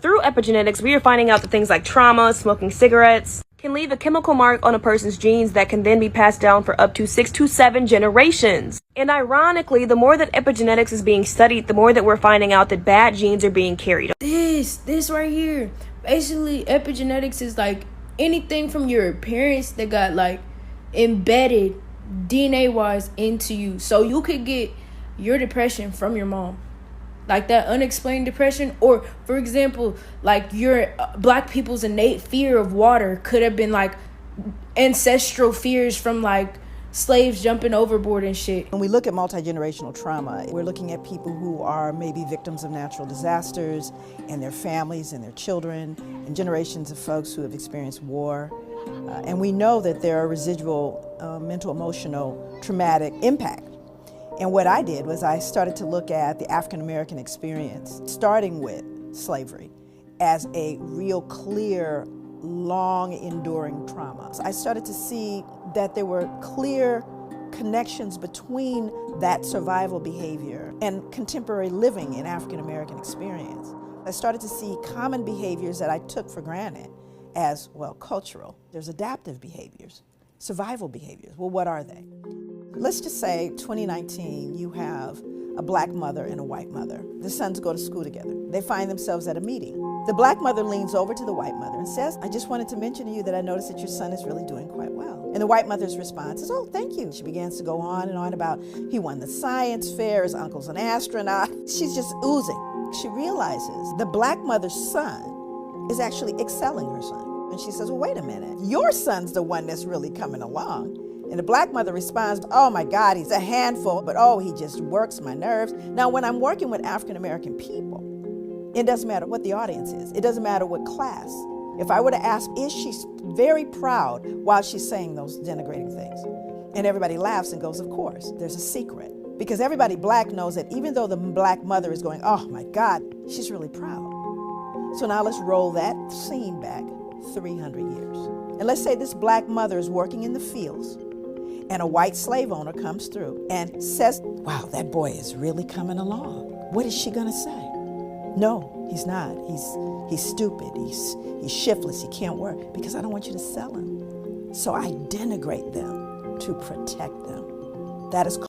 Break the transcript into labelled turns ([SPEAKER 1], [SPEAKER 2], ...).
[SPEAKER 1] Through epigenetics, we are finding out that things like trauma, smoking cigarettes, can leave a chemical mark on a person's genes that can then be passed down for up to 6 to 7 generations. And ironically, the more that epigenetics is being studied, the more that we're finding out that bad genes are being carried.
[SPEAKER 2] This right here, basically epigenetics is like anything from your parents that got like embedded DNA wise into you. So you could get your depression from your mom, like that unexplained depression, or for example, like your black people's innate fear of water could have been like ancestral fears from like slaves jumping overboard and shit.
[SPEAKER 3] When we look at multi-generational trauma, we're looking at people who are maybe victims of natural disasters and their families and their children and generations of folks who have experienced war. And we know that there are residual mental, emotional, traumatic impact. And what I did was I started to look at the African American experience, starting with slavery, as a real clear, long enduring trauma. I started to see that there were clear connections between that survival behavior and contemporary living in African American experience. I started to see common behaviors that I took for granted as, well, cultural. There's adaptive behaviors, survival behaviors. Well, what are they? Let's just say 2019, you have a black mother and a white mother. The sons go to school together. They find themselves at a meeting. The black mother leans over to the white mother and says, I just wanted to mention to you that I noticed that your son is really doing quite well. And the white mother's response is, oh, thank you. She begins to go on and on about he won the science fair, his uncle's an astronaut. She's just oozing. She realizes the black mother's son is actually excelling her son. And she says, well, wait a minute. Your son's the one that's really coming along. And the black mother responds, oh my God, he's a handful, but oh, he just works my nerves. Now, when I'm working with African American people, it doesn't matter what the audience is. It doesn't matter what class. If I were to ask, is she very proud while she's saying those denigrating things? And everybody laughs and goes, of course. There's a secret. Because everybody black knows that even though the black mother is going, oh my God, she's really proud. So now let's roll that scene back 300 years. And let's say this black mother is working in the fields and a white slave owner comes through and says, wow, that boy is really coming along. What is she gonna say? No, he's not. He's stupid, he's shiftless, he can't work, because I don't want you to sell him. So I denigrate them to protect them. That is